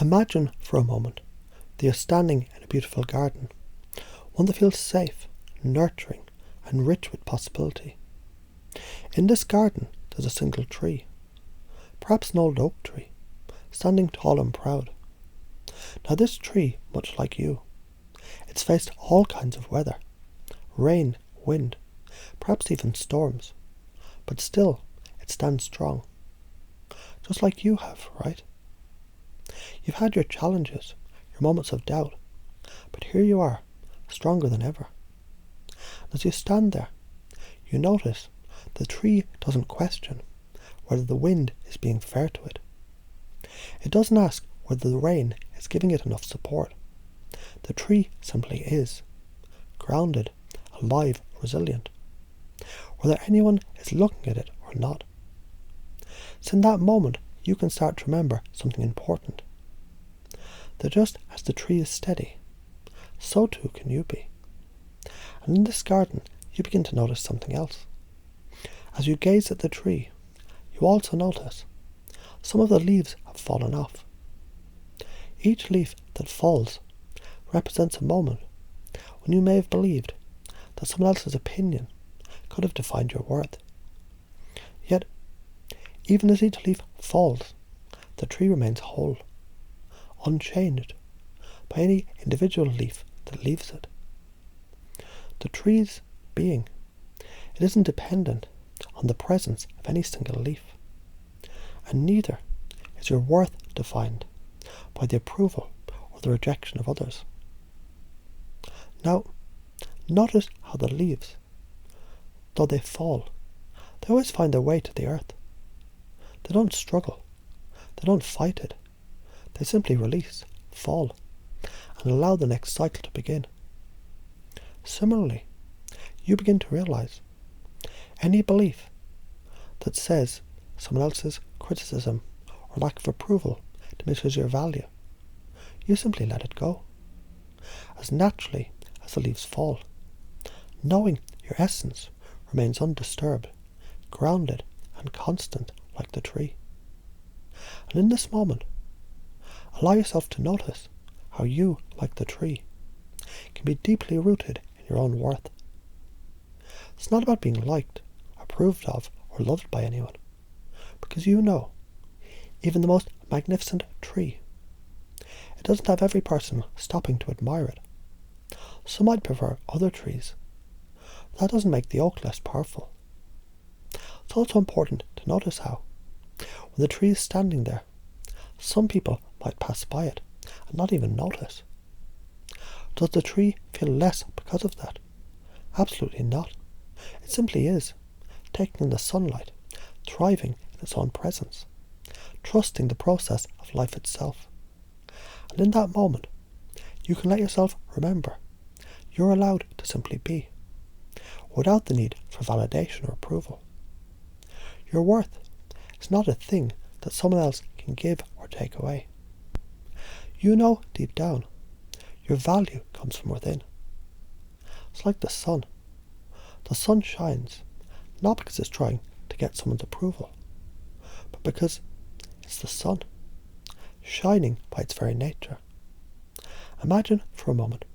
Imagine for a moment that you're standing in a beautiful garden, one that feels safe, nurturing, and rich with possibility. In this garden there's a single tree, perhaps an old oak tree, standing tall and proud. Now this tree, much like you, it's faced all kinds of weather, rain, wind, perhaps even storms, but still it stands strong. Just like you have, right? You've had your challenges, your moments of doubt, but here you are, stronger than ever. As you stand there, you notice the tree doesn't question whether the wind is being fair to it. It doesn't ask whether the rain is giving it enough support. The tree simply is, grounded, alive, resilient, whether anyone is looking at it or not. So in that moment, you can start to remember something important. That just as the tree is steady, so too can you be. And in this garden, you begin to notice something else. As you gaze at the tree, you also notice some of the leaves have fallen off. Each leaf that falls represents a moment when you may have believed that someone else's opinion could have defined your worth. Yet, even as each leaf falls, the tree remains whole, unchanged by any individual leaf that leaves it. The tree's being, it isn't dependent on the presence of any single leaf, and neither is your worth defined by the approval or the rejection of others. Now, notice how the leaves, though they fall, they always find their way to the earth. They don't struggle, they don't fight it, they simply release, fall, and allow the next cycle to begin. Similarly, you begin to realize any belief that says someone else's criticism or lack of approval diminishes your value, you simply let it go, as naturally as the leaves fall, knowing your essence remains undisturbed, grounded and constant like the tree. And in this moment, allow yourself to notice how you, like the tree, can be deeply rooted in your own worth. It's not about being liked, approved of, or loved by anyone, because you know, even the most magnificent tree, it doesn't have every person stopping to admire it. Some might prefer other trees. That doesn't make the oak less powerful. It's also important to notice how, when the tree is standing there, some people might pass by it and not even notice. Does the tree feel less because of that? Absolutely not. It simply is, taking in the sunlight, thriving in its own presence, trusting the process of life itself. And in that moment, you can let yourself remember you're allowed to simply be, without the need for validation or approval. Your worth is not a thing that someone else can give or take away. You know deep down, your value comes from within. It's like the sun. The sun shines, not because it's trying to get someone's approval, but because it's the sun, shining by its very nature. Imagine for a moment,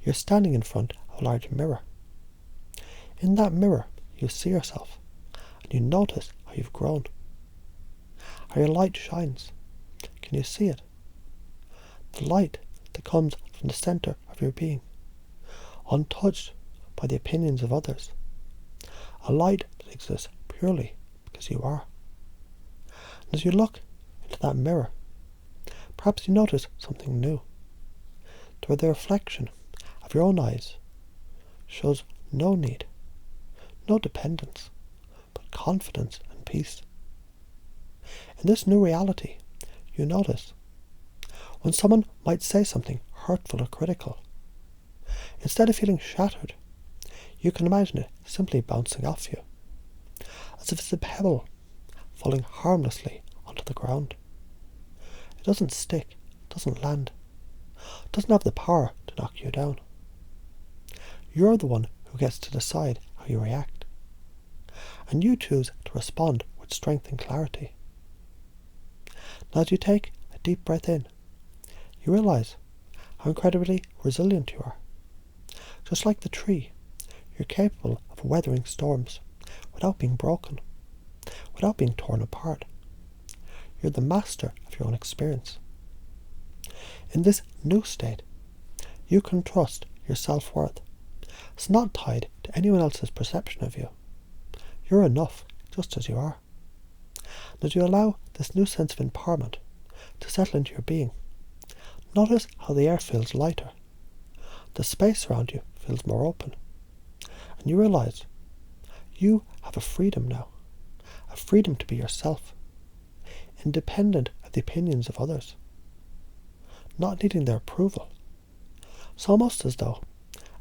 you're standing in front of a large mirror. In that mirror, you see yourself, and you notice how you've grown, how your light shines. Can you see it? The light that comes from the center of your being, untouched by the opinions of others. A light that exists purely because you are. And as you look into that mirror, perhaps you notice something new, to where the reflection of your own eyes shows no need, no dependence, but confidence and peace. In this new reality, you notice when someone might say something hurtful or critical, instead of feeling shattered, you can imagine it simply bouncing off you, as if it's a pebble falling harmlessly onto the ground. It doesn't stick, doesn't land, doesn't have the power to knock you down. You're the one who gets to decide how you react, and you choose to respond with strength and clarity. Now as you take a deep breath in you realize how incredibly resilient you are. Just like the tree, you're capable of weathering storms without being broken, without being torn apart. You're the master of your own experience. In this new state, you can trust your self-worth. It's not tied to anyone else's perception of you. You're enough just as you are. And as you allow this new sense of empowerment to settle into your being, notice how the air feels lighter. The space around you feels more open. And you realize you have a freedom now, a freedom to be yourself, independent of the opinions of others, not needing their approval. It's almost as though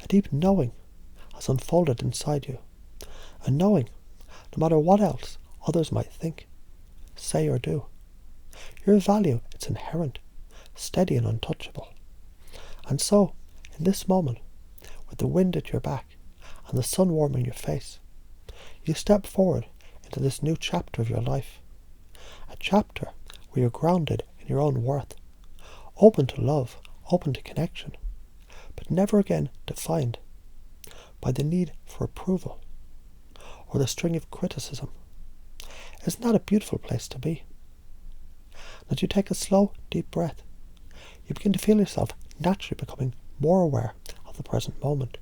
a deep knowing has unfolded inside you, a knowing no matter what else others might think, say or do. Your value is inherent, steady and untouchable. And so, in this moment, with the wind at your back and the sun warming your face, you step forward into this new chapter of your life, a chapter where you're grounded in your own worth, open to love, open to connection, but never again defined by the need for approval or the string of criticism. Isn't that a beautiful place to be? As you take a slow, deep breath, you begin to feel yourself naturally becoming more aware of the present moment.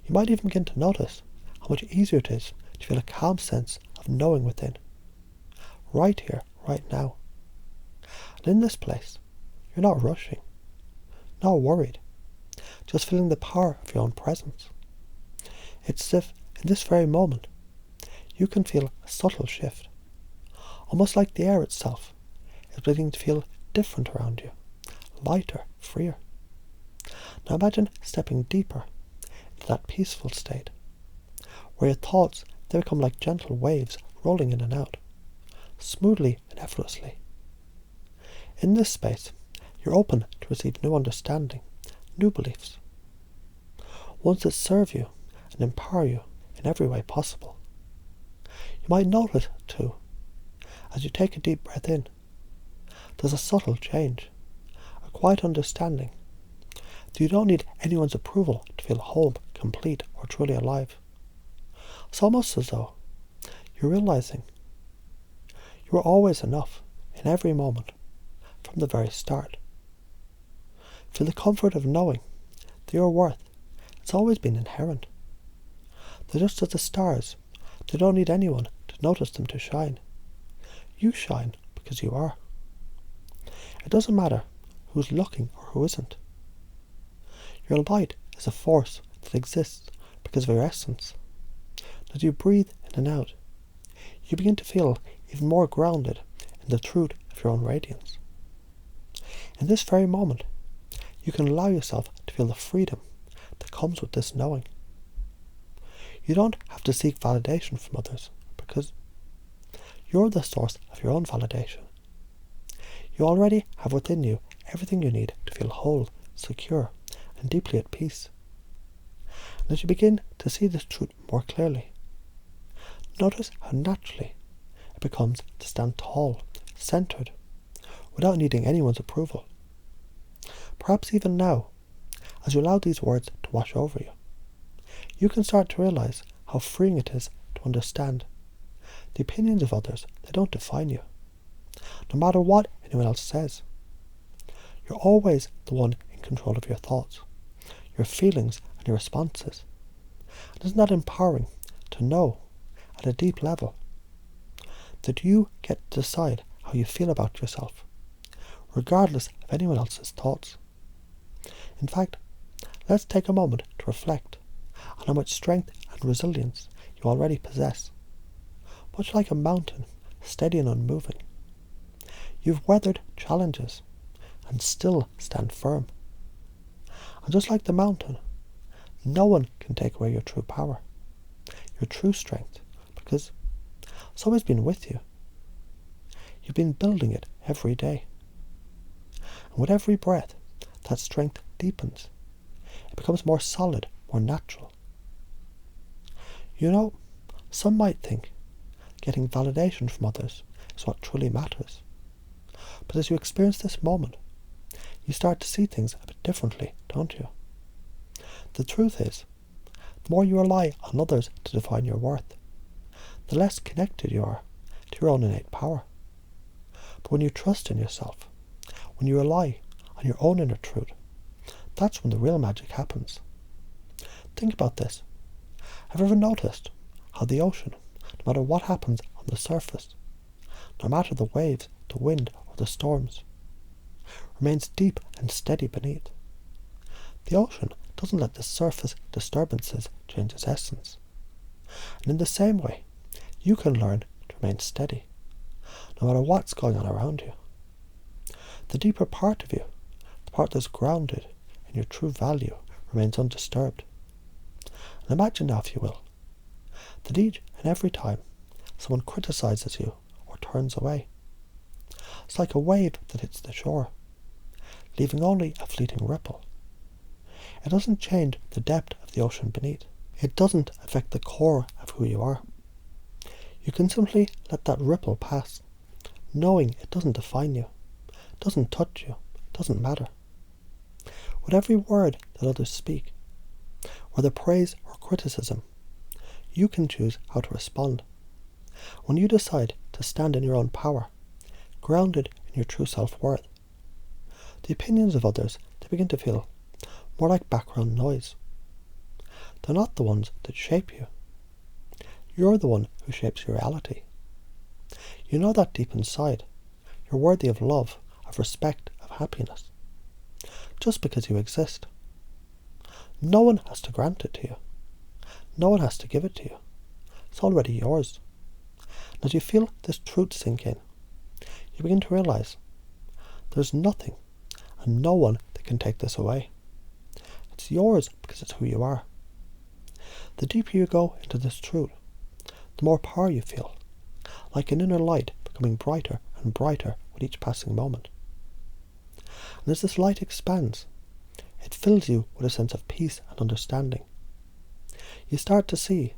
You might even begin to notice how much easier it is to feel a calm sense of knowing within, right here, right now. And in this place, you're not rushing, not worried, just feeling the power of your own presence. It's as if, in this very moment, you can feel a subtle shift, almost like the air itself is beginning to feel different around you, lighter, freer. Now imagine stepping deeper into that peaceful state, where your thoughts, they become like gentle waves rolling in and out, smoothly and effortlessly. In this space, you're open to receive new understanding, new beliefs, ones that serve you and empower you in every way possible. You might notice, too, as you take a deep breath in, there's a subtle change, a quiet understanding that you don't need anyone's approval to feel whole, complete, or truly alive. It's almost as though you're realizing you are always enough in every moment from the very start. Feel the comfort of knowing that your worth has always been inherent. That just as the stars, they don't need anyone to notice them to shine. You shine because you are. It doesn't matter who's looking or who isn't. Your light is a force that exists because of your essence. As you breathe in and out, you begin to feel even more grounded in the truth of your own radiance. In this very moment, you can allow yourself to feel the freedom that comes with this knowing. You don't have to seek validation from others because you're the source of your own validation. You already have within you everything you need to feel whole, secure, and deeply at peace. And as you begin to see this truth more clearly, notice how naturally it becomes to stand tall, centered, without needing anyone's approval. Perhaps even now, as you allow these words to wash over you, you can start to realize how freeing it is to understand the opinions of others, they don't define you. No matter what anyone else says, you're always the one in control of your thoughts, your feelings and your responses. And isn't that empowering to know at a deep level that you get to decide how you feel about yourself, regardless of anyone else's thoughts? In fact, let's take a moment to reflect on how much strength and resilience you already possess. Much like a mountain, steady and unmoving, you've weathered challenges and still stand firm. And just like the mountain, no one can take away your true power, your true strength, because it's always been with you. You've been building it every day. And with every breath, that strength deepens. It becomes more solid, more natural. You know, some might think getting validation from others is what truly matters. But as you experience this moment, you start to see things a bit differently, don't you? The truth is, the more you rely on others to define your worth, the less connected you are to your own innate power. But when you trust in yourself, when you rely on your own inner truth, that's when the real magic happens. Think about this. Have you ever noticed how the ocean, no matter what happens on the surface, no matter the waves, the wind, or the storms, remains deep and steady beneath? The ocean doesn't let the surface disturbances change its essence. And in the same way, you can learn to remain steady, no matter what's going on around you. The deeper part of you, the part that's grounded in your true value, remains undisturbed. And imagine now, if you will, that each and every time someone criticizes you or turns away, it's like a wave that hits the shore, leaving only a fleeting ripple. It doesn't change the depth of the ocean beneath. It doesn't affect the core of who you are. You can simply let that ripple pass, knowing it doesn't define you, doesn't touch you, doesn't matter. With every word that others speak, whether praise or criticism, you can choose how to respond. When you decide to stand in your own power, grounded in your true self-worth, the opinions of others, they begin to feel more like background noise. They're not the ones that shape you. You're the one who shapes your reality. You know that deep inside, you're worthy of love, of respect, of happiness, just because you exist. No one has to grant it to you. No one has to give it to you. It's already yours. And as you feel this truth sink in, you begin to realize there's nothing and no one that can take this away. It's yours because it's who you are. The deeper you go into this truth, the more power you feel, like an inner light becoming brighter and brighter with each passing moment. And as this light expands, it fills you with a sense of peace and understanding. You start to see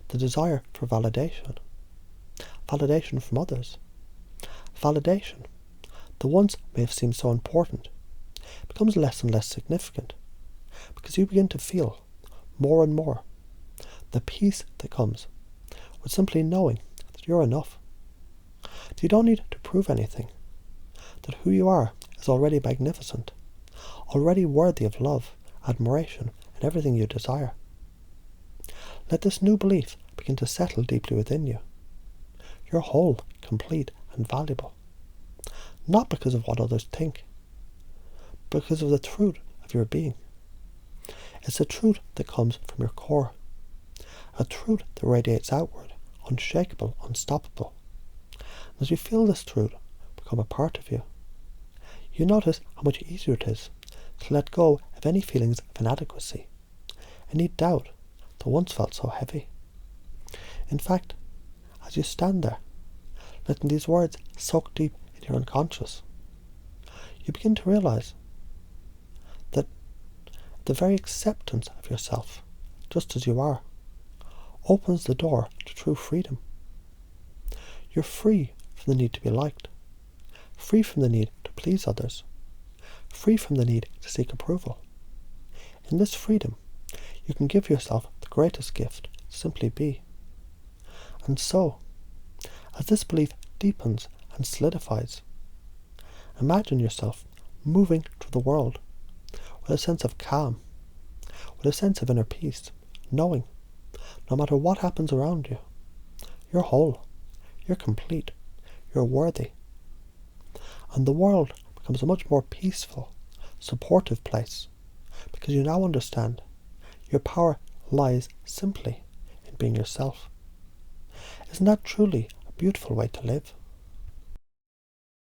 the desire for validation from others. Validation, that once may have seemed so important, becomes less and less significant, because you begin to feel more and more the peace that comes with simply knowing that you're enough. That you don't need to prove anything, that who you are is already magnificent, already worthy of love, admiration, and everything you desire. Let this new belief begin to settle deeply within you. You're whole, complete, and valuable, not because of what others think, but because of the truth of your being. It's a truth that comes from your core, a truth that radiates outward, unshakable, unstoppable. As you feel this truth become a part of you, you notice how much easier it is to let go of any feelings of inadequacy, any doubt that once felt so heavy. In fact, as you stand there, letting these words soak deep into your unconscious, you begin to realize that the very acceptance of yourself, just as you are, opens the door to true freedom. You're free from the need to be liked, free from the need to please others, free from the need to seek approval. In this freedom, you can give yourself the greatest gift, simply be. And so, as this belief deepens and solidifies, imagine yourself moving through the world with a sense of calm, with a sense of inner peace, knowing, no matter what happens around you, you're whole, you're complete, you're worthy. And the world becomes a much more peaceful, supportive place, because you now understand your power lies simply in being yourself. Isn't that truly a beautiful way to live?